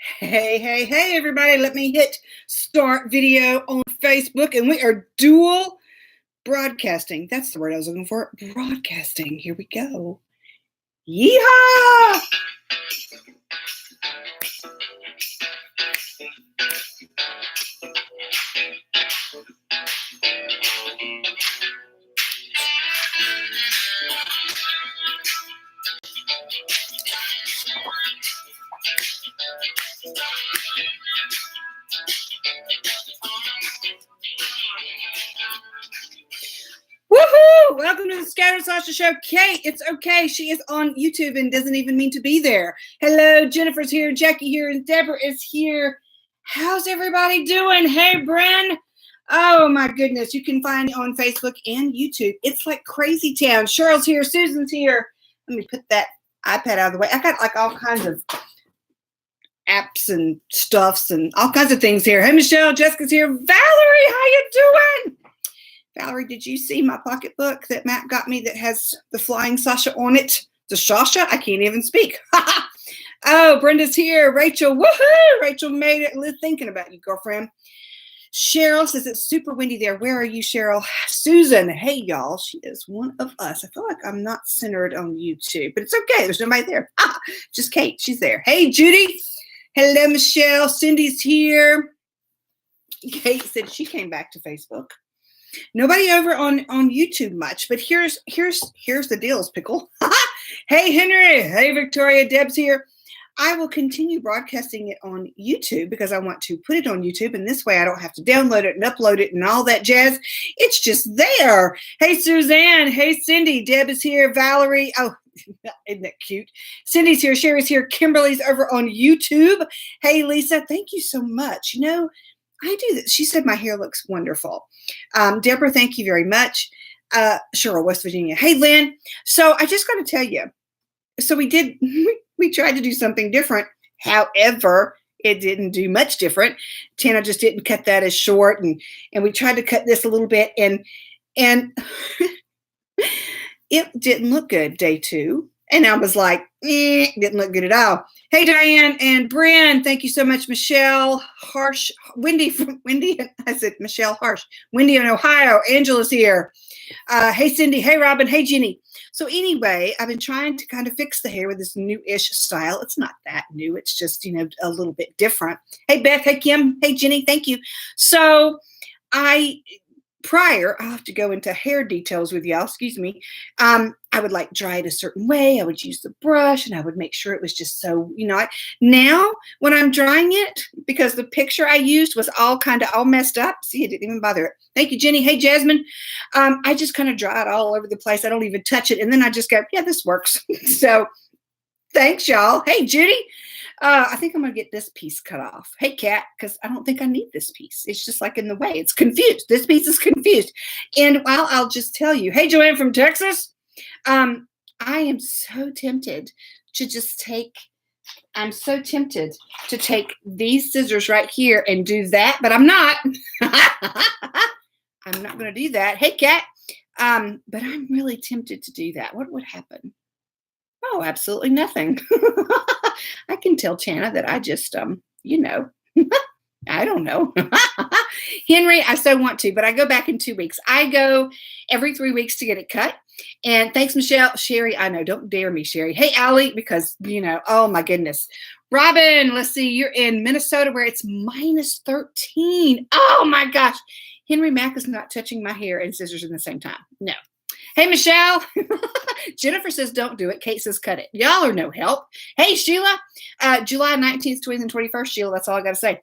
Hey, everybody. Let me hit start video on Facebook, and we are dual broadcasting. That's the word I was looking for. Broadcasting. Here we go. Yeehaw! Woohoo! Welcome to the Scattered Sasha Show. Kate, it's okay. She is on YouTube and doesn't even mean to be there. Hello, Jennifer's here, Jackie here, and Deborah is here. How's everybody doing? Hey, Bren. Oh, my goodness. You can find me on Facebook and YouTube. It's like crazy town. Cheryl's here. Susan's here. Let me put that iPad out of the way. I got like all kinds of apps and stuffs and all kinds of things here. Hey, Michelle. Jessica's here. Valerie, how you doing? Valerie, did you see my pocketbook that Matt got me that has the flying Sasha on it? The Sasha? I can't even speak. Oh, Brenda's here. Rachel, woohoo! Rachel made it. Liz, thinking about you, girlfriend. Cheryl says it's super windy there. Where are you, Cheryl? Susan, hey, y'all. She is one of us. I feel like I'm not centered on YouTube, but it's okay. There's nobody there. Just Kate. She's there. Hey, Judy. Hello, Michelle. Cindy's here. Kate said she came back to Facebook. Nobody over on YouTube much, but here's the deals, Pickle. Hey, Henry. Hey, Victoria. Deb's here. I will continue broadcasting it on YouTube because I want to put it on YouTube, and this way I don't have to download it and upload it and all that jazz. It's just there. Hey, Suzanne. Hey, Cindy. Deb is here. Valerie. Oh, isn't that cute? Cindy's here. Sherry's here. Kimberly's over on YouTube. Hey, Lisa. Thank you so much. You know, I do this. She said my hair looks wonderful. Deborah, thank you very much. Cheryl, West Virginia. Hey, Lynn. So I just got to tell you. So we tried to do something different. However, it didn't do much different. Tana just didn't cut that as short. And we tried to cut this a little bit. And it didn't look good day 2. And I was like, didn't look good at all. Hey, Diane and Bren, thank you so much. Michelle Harsh, Wendy, I said Michelle Harsh, Wendy in Ohio. Angela's here. Hey, Cindy. Hey, Robin. Hey, Jenny. So anyway, I've been trying to kind of fix the hair with this new-ish style. It's not that new. It's just, a little bit different. Hey, Beth. Hey, Kim. Hey, Jenny. Thank you. So I'll have to go into hair details with y'all, excuse me. I would like dry it a certain way. I would use the brush and I would make sure it was just so, now when I'm drying it, because the picture I used was all messed up. See, it didn't even bother it. Thank you, Jenny. Hey, Jasmine. I just kind of dry it all over the place. I don't even touch it. And then I just go, yeah, this works. So thanks, y'all. Hey, Judy. I think I'm going to get this piece cut off. Hey, Kat, because I don't think I need this piece. It's just like in the way. It's confused. This piece is confused. And I'll just tell you. Hey, Joanne from Texas. I am so tempted to take these scissors right here and do that, but I'm not. I'm not going to do that. Hey, Kat. But I'm really tempted to do that. What would happen? Oh, absolutely nothing. I can tell Chana that I just, I don't know. Henry, I so want to, but I go back in 2 weeks. I go every 3 weeks to get it cut. And thanks, Michelle. Sherry, I know. Don't dare me, Sherry. Hey, Allie, because, oh, my goodness. Robin, let's see. You're in Minnesota where it's -13. Oh, my gosh. Henry Mack is not touching my hair and scissors at the same time. No. Hey, Michelle. Jennifer says, don't do it. Kate says, cut it. Y'all are no help. Hey, Sheila. July 19th, 20th, and 21st, Sheila. That's all I got to say.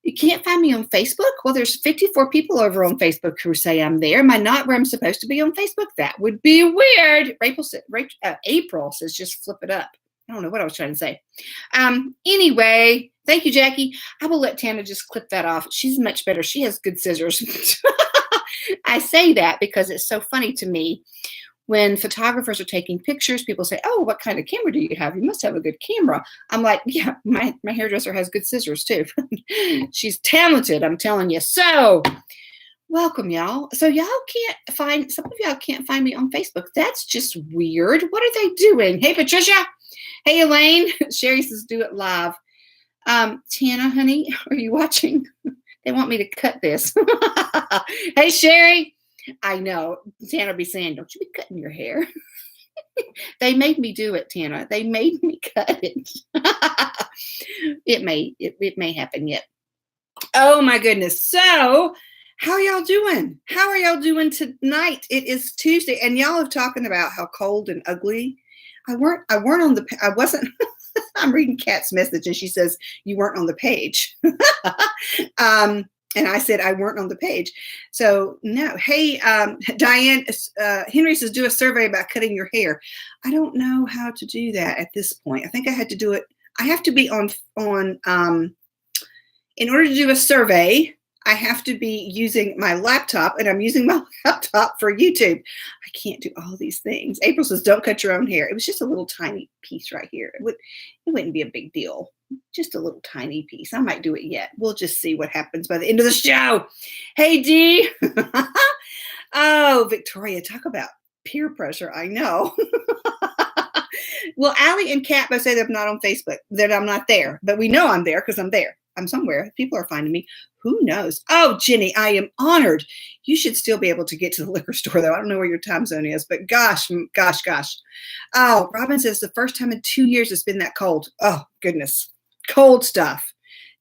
You can't find me on Facebook? Well, there's 54 people over on Facebook who say I'm there. Am I not where I'm supposed to be on Facebook? That would be weird. April says, just flip it up. I don't know what I was trying to say. Anyway, thank you, Jackie. I will let Tana just clip that off. She's much better. She has good scissors. I say that because it's so funny to me. When photographers are taking pictures, people say, oh, what kind of camera do you have? You must have a good camera. I'm like, yeah, my hairdresser has good scissors too. She's talented, I'm telling you. So welcome, y'all. So some of y'all can't find me on Facebook. That's just weird. What are they doing? Hey, Patricia. Hey, Elaine. Sherry says, do it live. Tana, honey, are you watching? They want me to cut this. Hey, Sherry. I know. Tana be saying, don't you be cutting your hair. They made me do it, Tana. They made me cut it. It may happen yet. Oh my goodness. So how y'all doing? How are y'all doing tonight? It is Tuesday, and y'all have talking about how cold and ugly. I wasn't. I'm reading Kat's message, and she says you weren't on the page. And I said I weren't on the page. So no. Hey, Diane, Henry says do a survey about cutting your hair. I don't know how to do that at this point. I think I had to do it. I have to be on in order to do a survey, I have to be using my laptop, and I'm using my laptop for YouTube. I can't do all these things. April says, don't cut your own hair. It was just a little tiny piece right here. It wouldn't be a big deal. Just a little tiny piece. I might do it yet. We'll just see what happens by the end of the show. Hey, Dee. Oh, Victoria, talk about peer pressure. I know. Well, Allie and Kat both say they're not on Facebook, that I'm not there. But we know I'm there because I'm there. I'm somewhere. People are finding me. Who knows? Oh, Jenny, I am honored. You should still be able to get to the liquor store, though. I don't know where your time zone is, but gosh. Oh, Robin says the first time in 2 years it's been that cold. Oh, goodness. Cold stuff.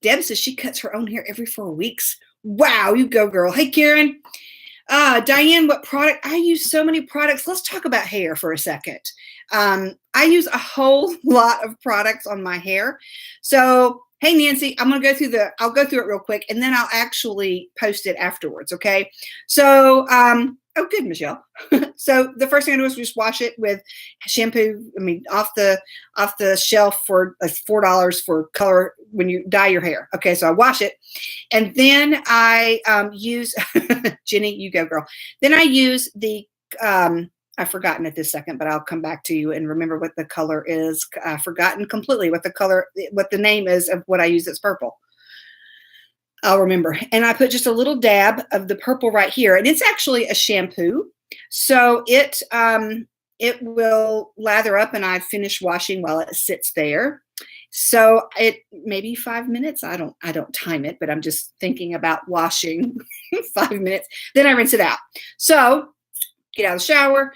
Deb says she cuts her own hair every 4 weeks. Wow, you go, girl. Hey, Karen. Diane, what product? I use so many products. Let's talk about hair for a second. I use a whole lot of products on my hair. So, hey, Nancy, I'll go through it real quick, and then I'll actually post it afterwards. Okay. So, oh, good, Michelle. So the first thing I do is just wash it with shampoo. I mean, off the shelf for $4 for color when you dye your hair. Okay. So I wash it, and then I use, Jenny, you go, girl. Then I use the, I've forgotten it this second, but I'll come back to you and remember what the color is. I've forgotten completely what the name is of what I use that's purple. I'll remember. And I put just a little dab of the purple right here. And it's actually a shampoo. So it will lather up, and I finish washing while it sits there. So it maybe 5 minutes. I don't time it, but I'm just thinking about washing 5 minutes. Then I rinse it out. So get out of the shower,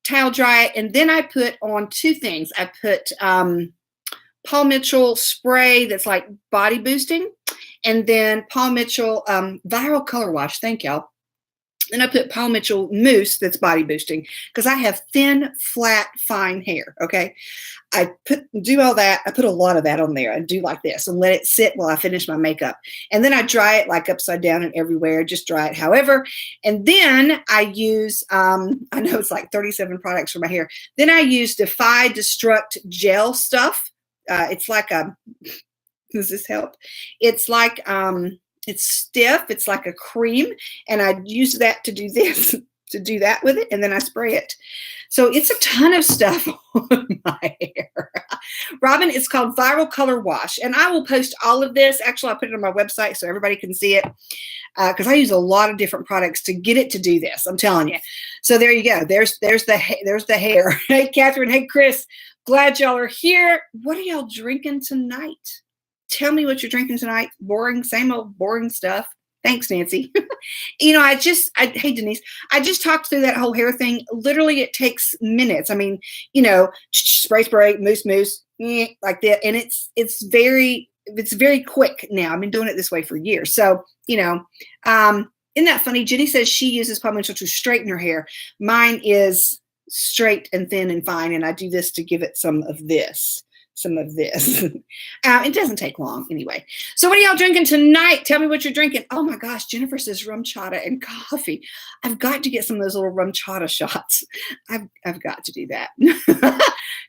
towel dry it, and then I put on two things. I put Paul Mitchell spray that's like body boosting, and then Paul Mitchell viral color wash. Thank y'all. And I put Paul Mitchell mousse that's body boosting because I have thin, flat, fine hair. Okay. I do all that. I put a lot of that on there. I do like this and let it sit while I finish my makeup. And then I dry it like upside down and everywhere. Just dry it however. And then I use, I know it's like 37 products for my hair. Then I use Defy Destruct gel stuff. It's like does this help? It's like, it's stiff. It's like a cream. And I use that to do this, to do that with it. And then I spray it. So it's a ton of stuff on my hair. Robin, it's called Viral Color Wash. And I will post all of this. Actually, I'll put it on my website so everybody can see it. Because I use a lot of different products to get it to do this. I'm telling you. So there you go. There's the hair. Hey, Catherine. Hey, Chris. Glad y'all are here. What are y'all drinking tonight? Tell me what you're drinking tonight. Boring, same old boring stuff. Thanks, Nancy. Hey, Denise, I just talked through that whole hair thing. Literally, it takes minutes. I mean, spray, mousse, like that. And it's very quick now. I've been doing it this way for years. So, isn't that funny? Jenny says she uses Paul Mitchell to straighten her hair. Mine is straight and thin and fine. And I do this to give it some of this. It doesn't take long anyway. So what are y'all drinking tonight? Tell me what you're drinking. Oh my gosh, Jennifer says rum chata and coffee. I've got to get some of those little rum chata shots. I've got to do that.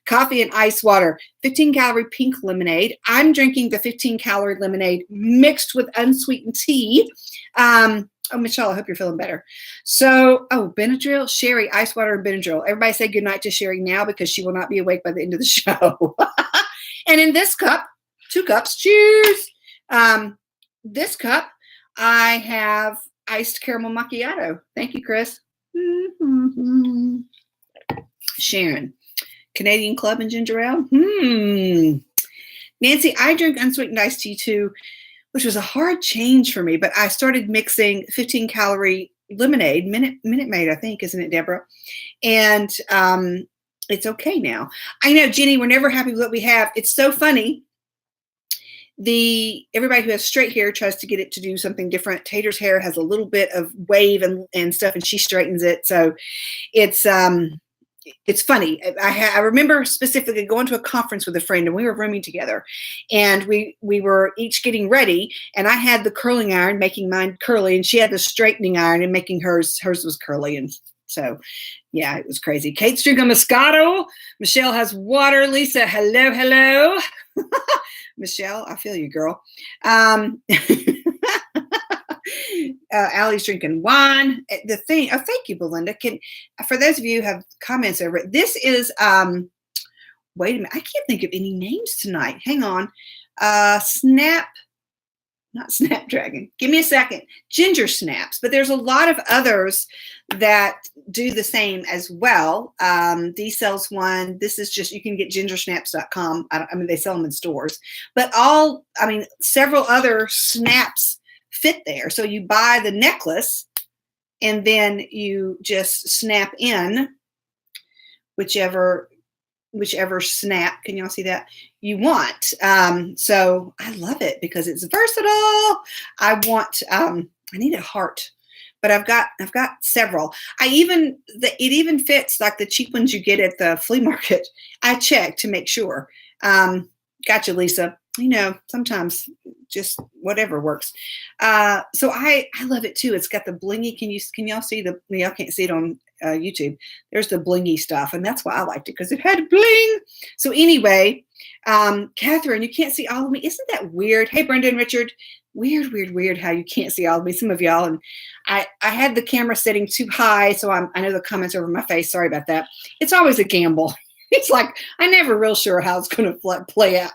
Coffee and ice water, 15-calorie pink lemonade. I'm drinking the 15-calorie lemonade mixed with unsweetened tea. Oh, Michelle, I hope you're feeling better. So, Benadryl, Sherry, ice water, and Benadryl. Everybody say goodnight to Sherry now because she will not be awake by the end of the show. And in this cup, 2 cups, cheers. This cup, I have iced caramel macchiato. Thank you, Chris. Sharon, Canadian Club and ginger ale. Nancy, I drink unsweetened iced tea too, which was a hard change for me, but I started mixing 15-calorie lemonade, Minute Maid, I think, isn't it, Deborah? And it's okay now. I know, Jenny, we're never happy with what we have. It's so funny. Everybody who has straight hair tries to get it to do something different. Tater's hair has a little bit of wave and stuff, and she straightens it. So it's funny. I remember specifically going to a conference with a friend, and we were rooming together, and we were each getting ready, and I had the curling iron making mine curly, and she had the straightening iron and making hers was curly. And so, yeah, it was crazy. Kate's drinking Moscato. Michelle has water. Lisa, hello. Michelle, I feel you, girl. Allie's drinking wine. The thing, thank you, Belinda. For those of you who have comments over it, this is, wait a minute, I can't think of any names tonight. Hang on. Not Snapdragon. Give me a second. Ginger Snaps, but there's a lot of others that do the same as well. D sells one. This is just, you can get gingersnaps.com. I mean, they sell them in stores, but several other snaps fit there. So you buy the necklace and then you just snap in whichever snap, can y'all see that, you want. So I love it because it's versatile. I need a heart, but I've got several. It even fits like the cheap ones you get at the flea market. I check to make sure. Gotcha, Lisa. Sometimes just whatever works. So I love it too. It's got the blingy. Can y'all see y'all can't see it on YouTube. There's the blingy stuff. And that's why I liked it, because it had bling. So anyway, Catherine, you can't see all of me. Isn't that weird? Hey, Brenda and Richard. Weird how you can't see all of me. Some of y'all. And I had the camera setting too high. So I know the comments over my face. Sorry about that. It's always a gamble. It's like, I'm never real sure how it's going to play out,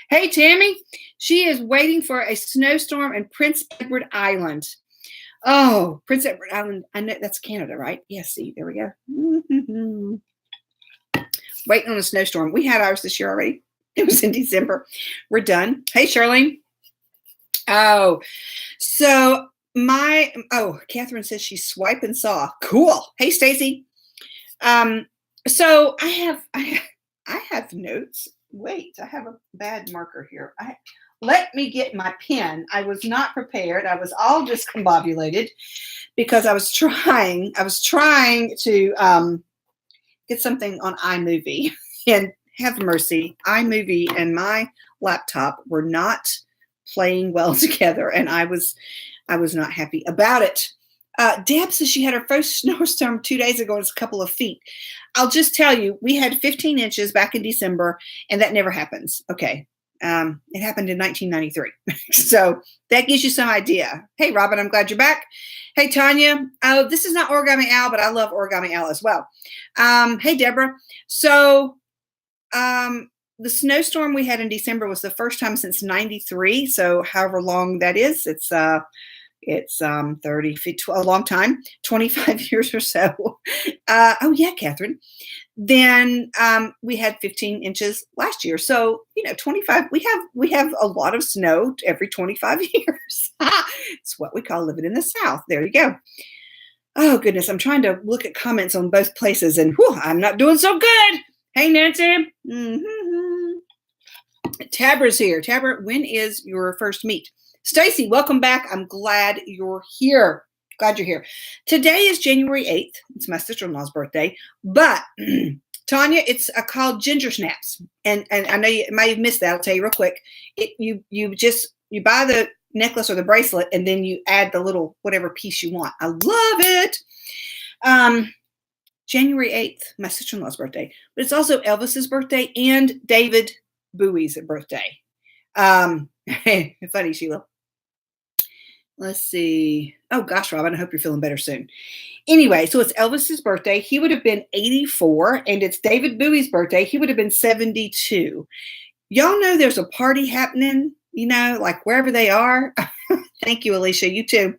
Hey, Tammy, she is waiting for a snowstorm in Prince Edward Island. Oh, Prince Edward Island. I know that's Canada, right? Yes, see, there we go. Mm-hmm. Waiting on a snowstorm. We had ours this year already. It was in December. We're done. Hey, Charlene. Oh, so Catherine says she's swipe and saw. Cool. Hey, Stacy. So I have notes. Wait, I have a bad marker here. Let me get my pen. I was not prepared. I was all discombobulated because I was trying to get something on iMovie, and have mercy, iMovie and my laptop were not playing well together, and I was not happy about it. Deb says she had her first snowstorm 2 days ago. It's a couple of feet. I'll just tell you, we had 15 inches back in December, and that never happens. Okay. It happened in 1993. So that gives you some idea. Hey, Robin, I'm glad you're back. Hey, Tanya. Oh, this is not Origami Al, but I love Origami Al as well. Hey, Deborah. So the snowstorm we had in December was the first time since 93. So however long that is, it's 30 feet, a long time, 25 years or so. Oh yeah, Catherine. Then we had 15 inches last year. So, 25, we have a lot of snow every 25 years. It's what we call living in the South. There you go. Oh goodness. I'm trying to look at comments on both places, and I'm not doing so good. Hey, Nancy. Mm-hmm. Tabra's here. Tabra, when is your first meet? Stacy, welcome back. I'm glad you're here. Glad you're here. Today is January 8th. It's my sister-in-law's birthday. But Tanya, it's called Ginger Snaps. And I know you might have missed that. I'll tell you real quick. You buy the necklace or the bracelet, and then you add the little whatever piece you want. I love it. January 8th, my sister-in-law's birthday. But it's also Elvis's birthday and David Bowie's birthday. Funny, Sheila. Let's see. Oh gosh, Robin, I hope you're feeling better soon. Anyway, so it's Elvis's birthday. He would have been 84, and it's David Bowie's birthday. He would have been 72. Y'all know there's a party happening, like wherever they are. Thank you, Alicia. You too.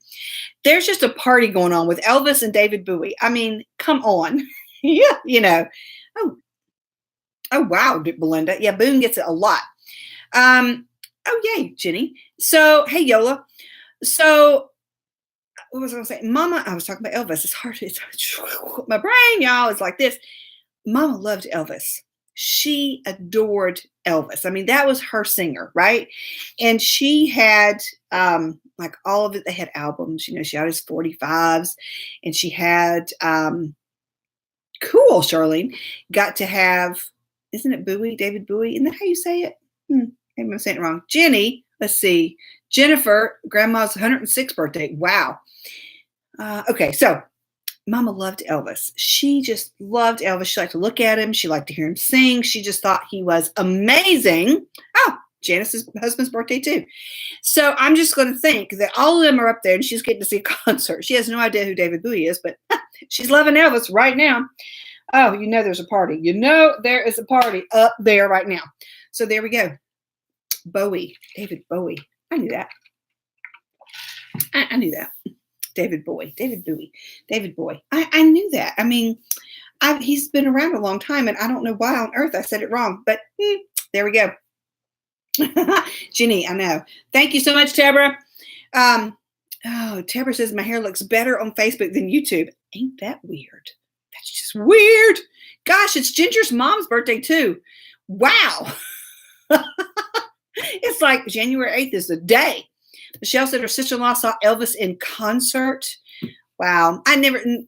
There's just a party going on with Elvis and David Bowie. I mean, come on. Yeah, Oh, wow, Belinda. Yeah, Boone gets it a lot. Oh, yay, Jenny. So, hey, Yola. So, what was I going to say? Mama, I was talking about Elvis. It's hard. It's my brain, y'all, is like this. Mama loved Elvis. She adored Elvis. I mean, that was her singer, right? And she had like all of it. They had albums, she had his 45s, and she had cool, Charlene, got to have, isn't it Bowie, David Bowie? Isn't that how you say it? Maybe I'm saying it wrong. Jenny, let's see. Jennifer, grandma's 106th birthday. Wow. Okay, so Mama loved Elvis. She just loved Elvis. She liked to look at him. She liked to hear him sing. She just thought he was amazing. Oh, Janice's husband's birthday too. So I'm just going to think that all of them are up there and she's getting to see a concert. She has no idea who David Bowie is, but she's loving Elvis right now. Oh, there's a party. There is a party up there right now. So there we go. Bowie, David Bowie. I knew that. I knew that. David Bowie. I knew that. I mean, he's been around a long time, and I don't know why on earth I said it wrong, but there we go. Jenny, I know. Thank you so much, Tabra. Tabra says my hair looks better on Facebook than YouTube. Ain't that weird? That's just weird. Gosh, it's Ginger's mom's birthday too. Wow. It's like January 8th is the day. Michelle said her sister-in-law saw Elvis in concert. Wow.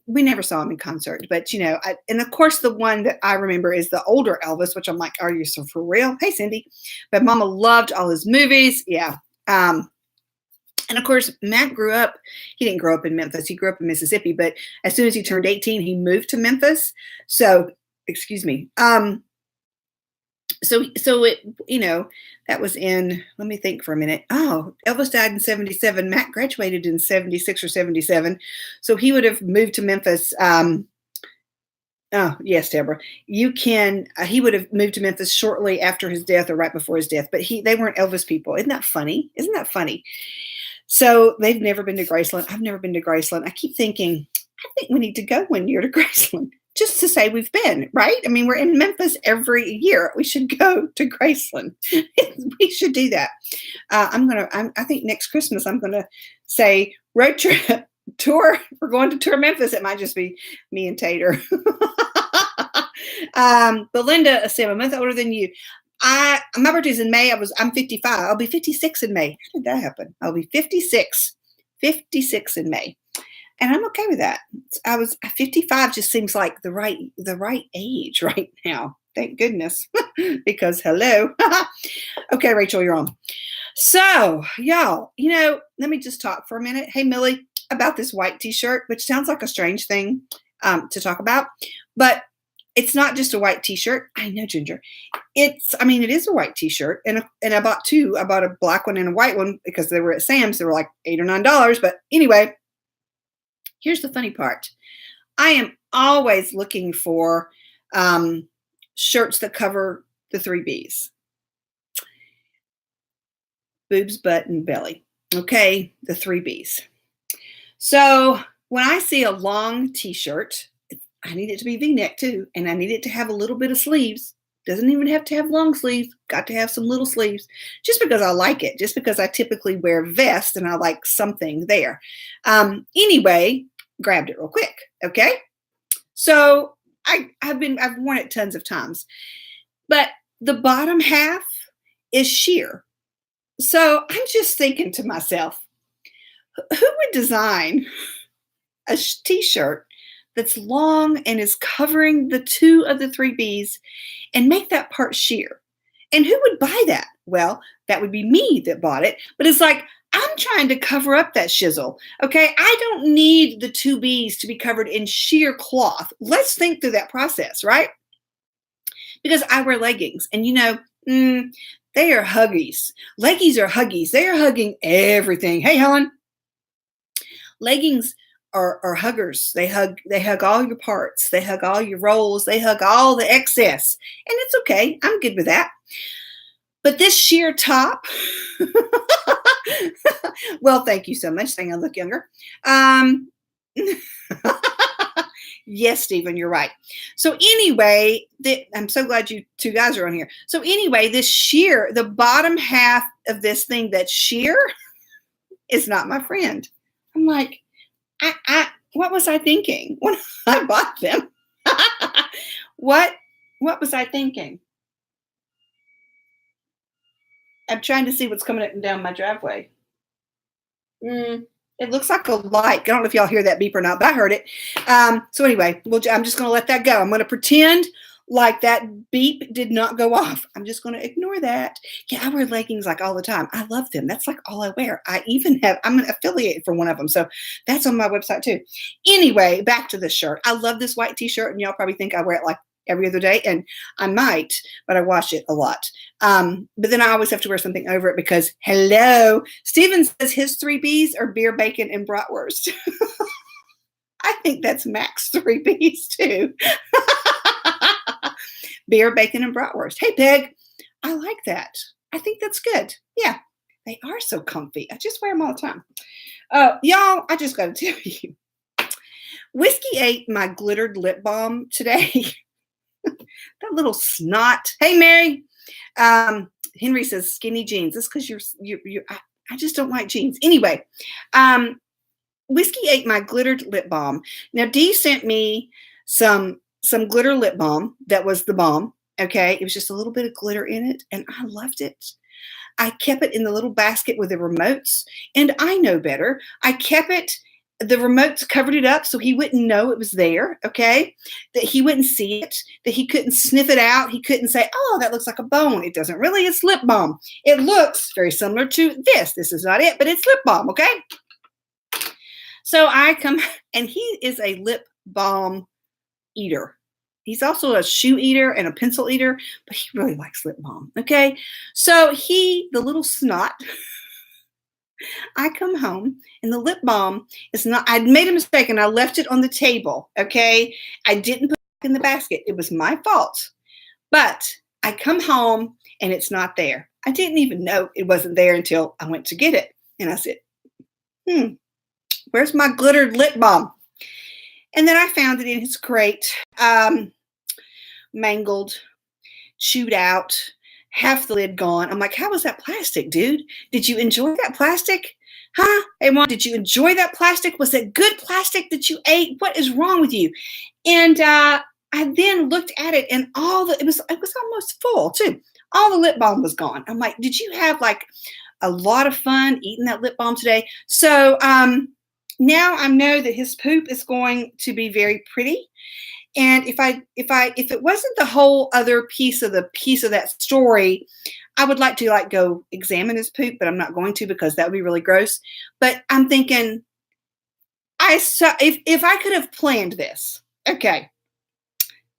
We never saw him in concert, but and of course the one that I remember is the older Elvis, which I'm like, are you so for real? Hey, Cindy. But Mama loved all his movies. Yeah. And of course, Matt grew up, he didn't grow up in Memphis. He grew up in Mississippi, but as soon as he turned 18, he moved to Memphis. So, excuse me. So it, that was in, let me think for a minute. Oh, Elvis died in 77. Matt graduated in 76 or 77. So he would have moved to Memphis. Oh, yes, Deborah. He would have moved to Memphis shortly after his death or right before his death, but they weren't Elvis people. Isn't that funny? So they've never been to Graceland. I've never been to Graceland. I keep thinking, I think we need to go one year to Graceland. Just to say we've been, right? I mean, we're in Memphis every year. We should go to Graceland. We should do that. I think next Christmas, I'm going to say road trip, tour. We're going to tour Memphis. It might just be me and Tater. Belinda, Sam, a month older than you. My birthday's in May. I'm 55. I'll be 56 in May. How did that happen? I'll be 56 in May. And I'm okay with that. 55 just seems like the right age right now. Thank goodness. Because hello. Okay, Rachel, you're on. So, y'all, let me just talk for a minute. Hey, Millie, about this white t-shirt, which sounds like a strange thing to talk about, but it's not just a white t-shirt. I know, Ginger. It is a white t-shirt, and I bought two. I bought a black one and a white one because they were at Sam's. They were like $8 or $9. But anyway, here's the funny part. I am always looking for shirts that cover the 3 B's. Boobs, butt, and belly. Okay, the 3 B's. So when I see a long t-shirt, I need it to be V-neck too, and I need it to have a little bit of sleeves. Doesn't even have to have long sleeves. Got to have some little sleeves, just because I like it. Just because I typically wear vests and I like something there. Anyway, grabbed it real quick. Okay, so I've worn it tons of times, but the bottom half is sheer. So I'm just thinking to myself, who would design a t-shirt that's long and is covering the 2 of the 3 B's and make that part sheer? And who would buy that? Well, that would be me that bought it. But it's like, I'm trying to cover up that shizzle. Okay, I don't need the 2 B's to be covered in sheer cloth. Let's think through that process, right? Because I wear leggings, and they are huggies. Leggies are huggies. They are hugging everything. Hey, Helen. Leggings are huggers. They hug all your parts. They hug all your rolls. They hug all the excess. And it's okay. I'm good with that. But this sheer top, well, thank you so much. Saying I look younger. Yes, Stephen, you're right. So anyway, I'm so glad you two guys are on here. So anyway, this sheer, the bottom half of this thing that's sheer is not my friend. I'm like, what was I thinking when I bought them? What was I thinking? I'm trying to see what's coming up and down my driveway. It looks like a light. I don't know if y'all hear that beep or not, but I heard it. So anyway, I'm just going to let that go. I'm going to pretend like that beep did not go off. I'm just going to ignore that. Yeah, I wear leggings like all the time. I love them. That's like all I wear. I'm an affiliate for one of them. So that's on my website too. Anyway, back to this shirt. I love this white t-shirt, and y'all probably think I wear it like every other day, and I might, but I wash it a lot. But then I always have to wear something over it because, hello, Steven says his 3 Bs are beer, bacon, and bratwurst. I think that's Mac's 3 Bs too. Beer, bacon, and bratwurst. Hey, Peg, I like that. I think that's good. Yeah, they are so comfy. I just wear them all the time. Y'all, I just got to tell you, Whiskey ate my glittered lip balm today. That little snot. Hey, Mary. Henry says skinny jeans. That's because I just don't like jeans. Anyway, Whiskey ate my glittered lip balm. Now, Dee sent me some glitter lip balm that was the balm. Okay. It was just a little bit of glitter in it, and I loved it. I kept it in the little basket with the remotes, and I know better. I kept it. The remotes covered it up so he wouldn't know it was there, okay? That he wouldn't see it, that he couldn't sniff it out. He couldn't say, oh, that looks like a bone. It doesn't really. It's lip balm. It looks very similar to this. This is not it, but it's lip balm, okay? So I come, and he is a lip balm eater. He's also a shoe eater and a pencil eater, but he really likes lip balm, okay? So the little snot, I come home and the lip balm is not, I'd made a mistake and I left it on the table, okay? I didn't put it in the basket. It was my fault. But I come home and it's not there. I didn't even know it wasn't there until I went to get it. And I said, where's my glittered lip balm? And then I found it in his crate, mangled, chewed out, half the lid gone. I'm like, how was that plastic, dude? Did you enjoy that plastic? Huh? Hey, Mom, did you enjoy that plastic? Was it good plastic that you ate? What is wrong with you? And I then looked at it, and it was almost full too. All the lip balm was gone. I'm like, did you have like a lot of fun eating that lip balm today? So now I know that his poop is going to be very pretty. And if it wasn't the whole other piece of that story, I would like to go examine his poop, but I'm not going to because that would be really gross. But I'm thinking, if I could have planned this, okay.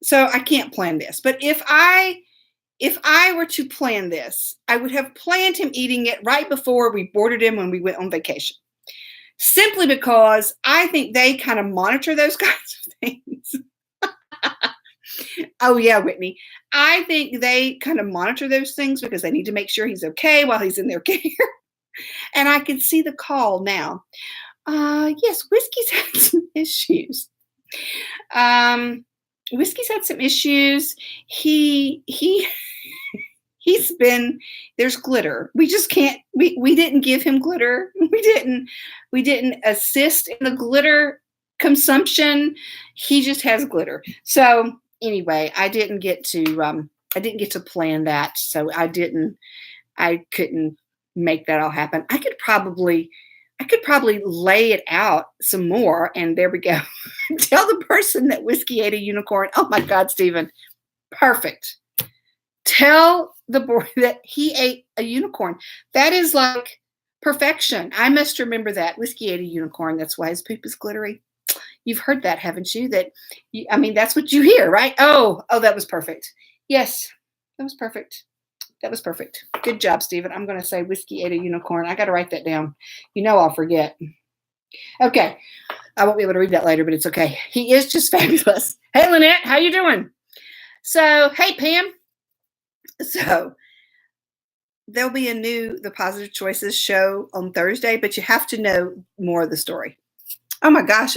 So I can't plan this, but if I were to plan this, I would have planned him eating it right before we boarded him when we went on vacation. Simply because I think they kind of monitor those kinds of things. Oh, yeah, Whitney. I think they kind of monitor those things because they need to make sure he's okay while he's in their care. And I can see the call now. Yes, Whiskey's had some issues. Whiskey's had some issues. There's glitter. We just can't, we didn't give him glitter. We didn't assist in the glitter consumption. He just has glitter. So anyway, I didn't get to plan that. So I couldn't make that all happen. I could probably lay it out some more, and there we go. Tell the person that Whiskey ate a unicorn. Oh my God, Stephen. Perfect. Tell the boy that he ate a unicorn. That is like perfection. I must remember that. Whiskey ate a unicorn. That's why his poop is glittery. You've heard that, haven't you? That's what you hear, right? Oh, that was perfect. Yes, that was perfect. That was perfect. Good job, Stephen. I'm going to say Whiskey ate a unicorn. I got to write that down. I'll forget. Okay. I won't be able to read that later, but it's okay. He is just fabulous. Hey, Lynette, how you doing? So, hey, Pam. So, there'll be the Positive Choices show on Thursday, but you have to know more of the story. Oh my gosh.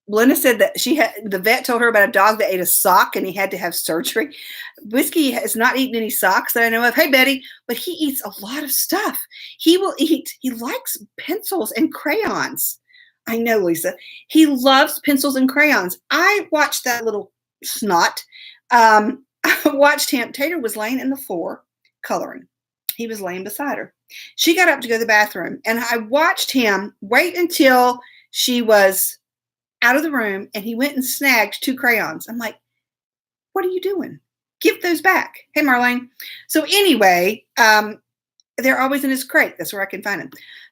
Belinda said that the vet told her about a dog that ate a sock and he had to have surgery. Whiskey has not eaten any socks that I know of. Hey, Betty, but he eats a lot of stuff. He likes pencils and crayons. I know, Lisa. He loves pencils and crayons. I watched that little snot. I watched him. Tater was laying in the floor coloring. He was laying beside her. She got up to go to the bathroom, and I watched him wait until she was out of the room, and he went and snagged 2 crayons. I'm like, what are you doing? Give those back. Hey, Marlene. So anyway, they're always in his crate. That's where I can find them.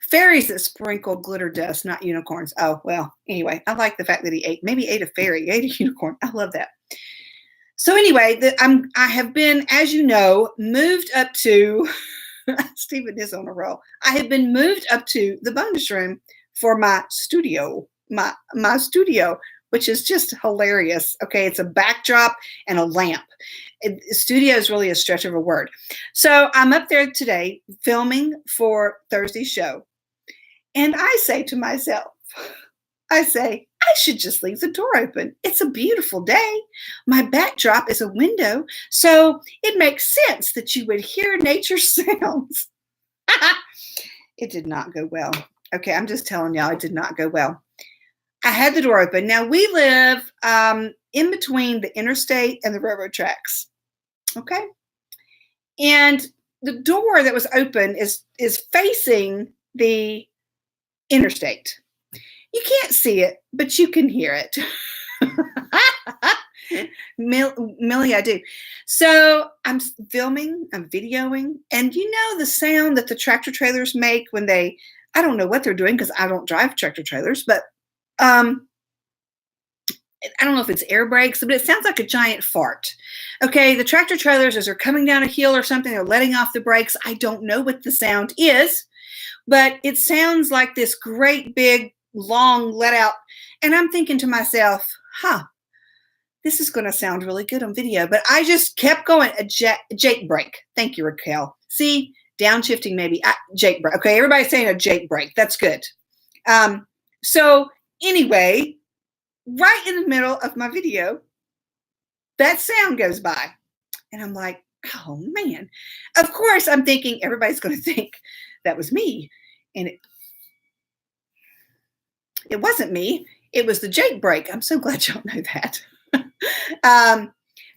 Fairies that sprinkle glitter dust, not unicorns. Oh, well, anyway, I like the fact that he maybe ate a fairy, ate a unicorn. I love that. So anyway, I have been, as you know, moved up to, Stephen is on a roll. I have been moved up to the bonus room for my studio, my studio, which is just hilarious. Okay, it's a backdrop and a lamp. Studio is really a stretch of a word. So I'm up there today filming for Thursday's show. And I say to myself, I should just leave the door open. It's a beautiful day. My backdrop is a window, so it makes sense that you would hear nature sounds. It did not go well. Okay, I'm just telling y'all, it did not go well. I had the door open. Now, we live in between the interstate and the railroad tracks, okay? And the door that was open is facing the interstate. You can't see it, but you can hear it. Millie, I do. So I'm filming, I'm videoing, and you know the sound that the tractor trailers make when I don't know what they're doing because I don't drive tractor trailers, but I don't know if it's air brakes, but it sounds like a giant fart. Okay, the tractor trailers, as they're coming down a hill or something, they're letting off the brakes. I don't know what the sound is, but it sounds like this great big long let out. And I'm thinking to myself, this is going to sound really good on video. But I just kept going. A Jake brake. Thank you, Raquel. See, downshifting maybe. Jake brake. Okay, everybody's saying a Jake brake. That's good. So anyway, right in the middle of my video, that sound goes by. And I'm like, oh, man. Of course, I'm thinking everybody's going to think that was me. And it wasn't me. It was the Jake brake. I'm so glad y'all know that.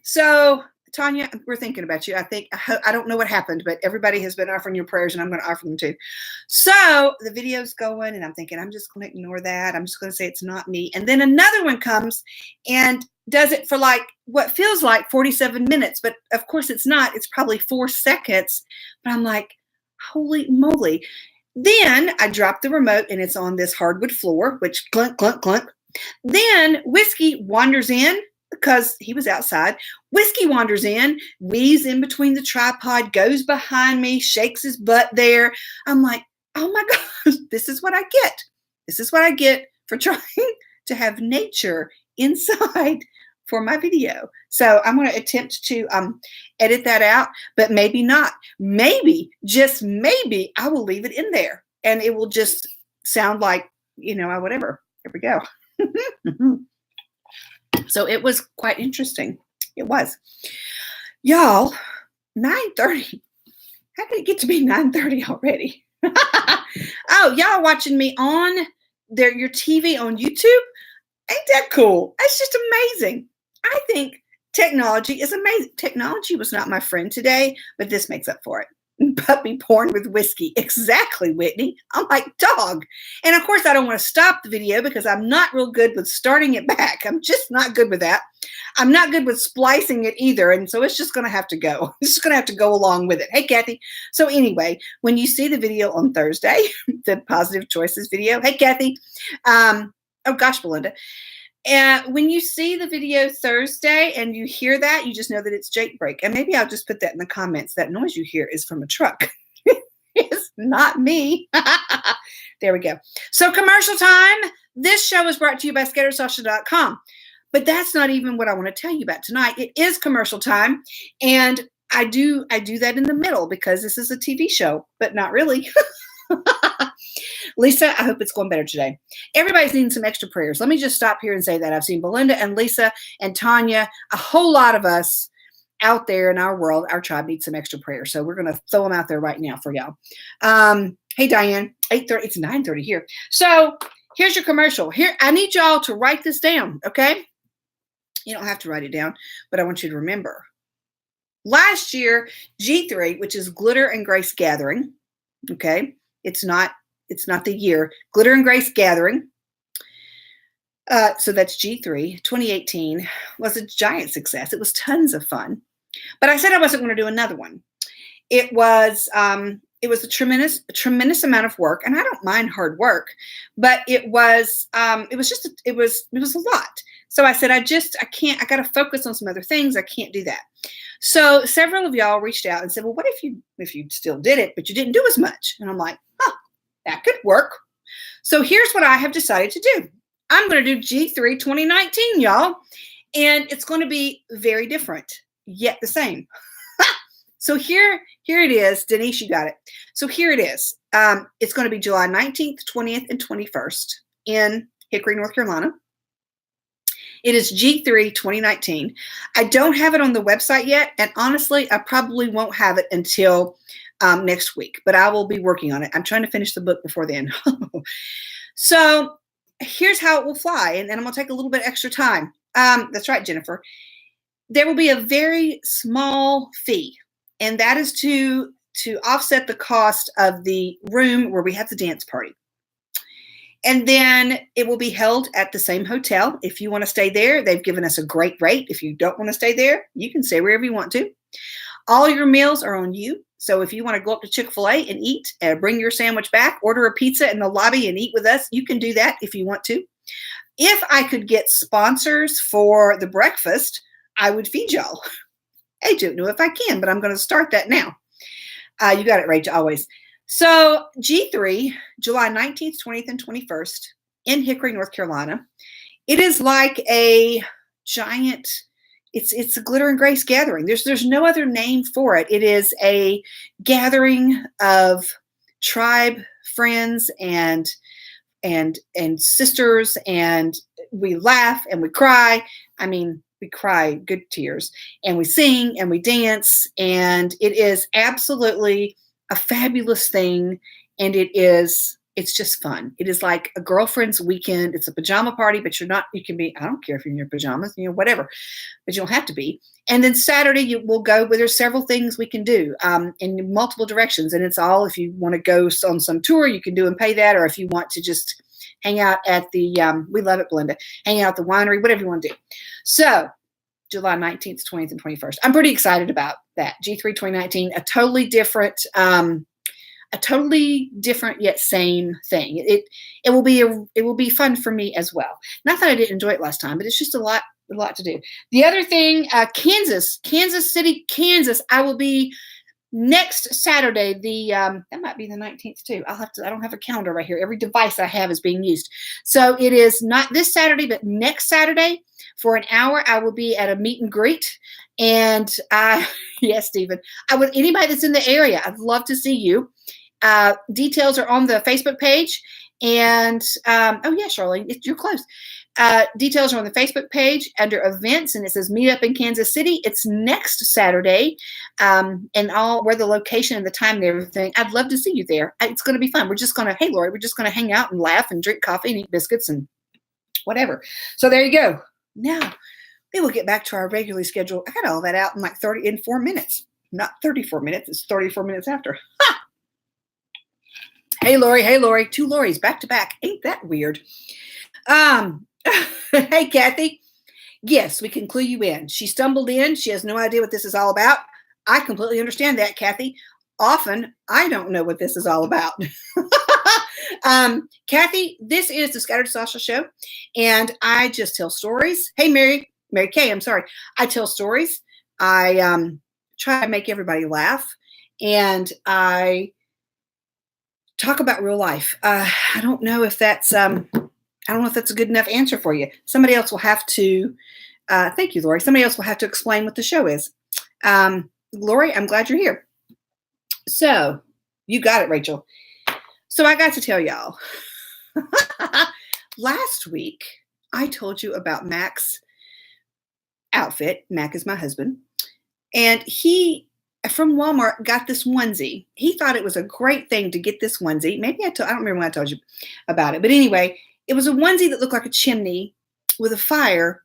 So, Tanya, we're thinking about you. I don't know what happened, but everybody has been offering your prayers, and I'm going to offer them too. So the video's going, and I'm thinking, I'm just going to ignore that. I'm just going to say it's not me. And then another one comes and does it for like what feels like 47 minutes, but of course it's not. It's probably 4 seconds. But I'm like, holy moly. Then I drop the remote, and it's on this hardwood floor, which clunk, clunk, clunk. Then Whiskey wanders in because he was outside. Whiskey wanders in, weaves in between the tripod, goes behind me, shakes his butt there. I'm like, oh my gosh, this is what I get. This is what I get for trying to have nature inside for my video. So I'm going to attempt to edit that out, but maybe not. Maybe, just maybe, I will leave it in there and it will just sound like, whatever. Here we go. So it was quite interesting. It was. Y'all, 9:30. How did it get to be 9:30 already? Oh, y'all watching me on your TV on YouTube? Ain't that cool? That's just amazing. I think technology is amazing. Technology was not my friend today, but this makes up for it. Puppy porn with Whiskey. Exactly, Whitney. I'm like, dog. And of course, I don't want to stop the video because I'm not real good with starting it back. I'm just not good with that. I'm not good with splicing it either. And so it's just going to have to go. It's just going to have to go along with it. Hey, Kathy. So anyway, when you see the video on Thursday, the Positive Choices video. Hey, Kathy. Oh, gosh, Belinda. And when you see the video Thursday and you hear that, you just know that it's Jake brake. And maybe I'll just put that in the comments. That noise you hear is from a truck. It's not me. There we go. So commercial time. This show is brought to you by ScatterSasha.com. But that's not even what I want to tell you about tonight. It is commercial time. And I do that in the middle because this is a TV show, but not really. Lisa, I hope it's going better today. Everybody's needing some extra prayers. Let me just stop here and say that. I've seen Belinda and Lisa and Tanya, a whole lot of us out there in our world, our tribe needs some extra prayers. So we're going to throw them out there right now for y'all. Hey, Diane, 8:30, it's 9:30 here. So here's your commercial. Here, I need y'all to write this down, okay? You don't have to write it down, but I want you to remember. Last year, G3, which is Glitter and Grace Gathering, okay? It's not the year. Glitter and Grace Gathering. So that's G3, 2018, was a giant success. It was tons of fun. But I said I wasn't going to do another one. It was a tremendous amount of work, and I don't mind hard work, but it was a lot. So I said, I got to focus on some other things. I can't do that. So several of y'all reached out and said, well, what if you still did it, but you didn't do as much? And I'm like, that could work. So here's what I have decided to do. I'm going to do G3 2019, y'all. And it's going to be very different, yet the same. So here it is. Denise, you got it. So here it is. It's going to be July 19th, 20th, and 21st in Hickory, North Carolina. It is G3 2019. I don't have it on the website yet. And honestly, I probably won't have it until next week, but I will be working on it. I'm trying to finish the book before then. So here's how it will fly. And I'm going to take a little bit extra time. That's right, Jennifer. There will be a very small fee, and that is to offset the cost of the room where we have the dance party. And then it will be held at the same hotel. If you want to stay there, they've given us a great rate. If you don't want to stay there, you can stay wherever you want to. All your meals are on you. So if you want to go up to Chick-fil-A and eat, bring your sandwich back, order a pizza in the lobby and eat with us, you can do that if you want to. If I could get sponsors for the breakfast, I would feed y'all. I don't know if I can, but I'm going to start that now. You got it, Rachel, always. So G3, July 19th, 20th, and 21st in Hickory, North Carolina. It is like a giant, it's a Glitter and Grace gathering. There's no other name for it. It is a gathering of tribe friends and sisters, and we laugh and we cry. I mean, we cry good tears, and we sing and we dance, and it is absolutely a fabulous thing. And it's just fun. It is like a girlfriend's weekend. It's a pajama party, but you can be, I don't care if you're in your pajamas, whatever, but you don't have to be. And then Saturday we'll go where there's several things we can do in multiple directions. And it's all, if you want to go on some tour, you can do and pay that. Or if you want to just hang out at the, we love it, Belinda, hang out at the winery, whatever you want to do. So July 19th, 20th, and 21st. I'm pretty excited about that. G3 2019, a totally different yet same thing. It will be fun for me as well. Not that I didn't enjoy it last time, but it's just a lot to do. The other thing, Kansas City, Kansas. I will be next Saturday. That might be the 19th too. I don't have a calendar right here. Every device I have is being used. So it is not this Saturday, but next Saturday for an hour. I will be at a meet and greet. And yes, Stephen, anybody that's in the area, I'd love to see you. Details are on the Facebook page. And, oh yeah, Charlene, you're close. Details are on the Facebook page under events, and it says meet up in Kansas City. It's next Saturday, and where the location and the time and everything. I'd love to see you there. It's going to be fun. Hey, Lori, we're just going to hang out and laugh and drink coffee and eat biscuits and whatever. So there you go. Now we will get back to our regularly scheduled. I got all that out in 4 minutes, not 34 minutes. It's 34 minutes after. Ha! Hey, Lori, 2 Loris back to back. Ain't that weird? Hey, Kathy. Yes, we can clue you in. She stumbled in. She has no idea what this is all about. I completely understand that, Kathy. Often, I don't know what this is all about. Kathy, this is the Scattered Sasha Show, and I just tell stories. Hey, Mary Kay, I'm sorry. I tell stories. I try to make everybody laugh, and I talk about real life. I don't know if that's a good enough answer for you. Somebody else will have to. Thank you, Lori. Somebody else will have to explain what the show is. Lori, I'm glad you're here. So you got it, Rachel. So I got to tell y'all, last week, I told you about Mac's outfit. Mac is my husband. And he, from Walmart, got this onesie. He thought it was a great thing to get this onesie. Maybe I don't remember when I told you about it. But anyway, it was a onesie that looked like a chimney with a fire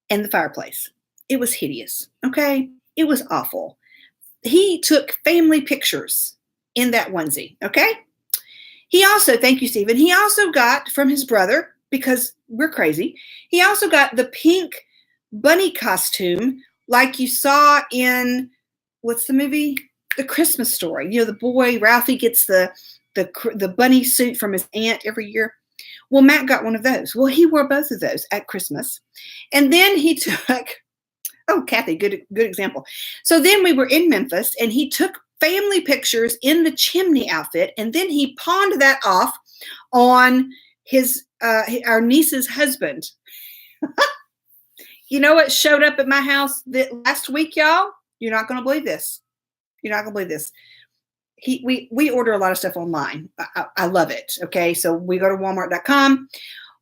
and the fireplace. It was hideous. Okay. It was awful. He took family pictures in that onesie. Okay. He also, thank you, Stephen. He also got from his brother, because we're crazy, he also got the pink bunny costume like you saw in, what's the movie? The Christmas Story. You know, the boy, Ralphie, gets the bunny suit from his aunt every year. Well, Matt got one of those. Well, he wore both of those at Christmas. And then he took, oh, Kathy, good example. So then we were in Memphis, and he took family pictures in the chimney outfit, and then he pawned that off on his our niece's husband. You know what showed up at my house last week, y'all? You're not going to believe this. You're not going to believe this. We order a lot of stuff online. I love it. Okay, so we go to Walmart.com,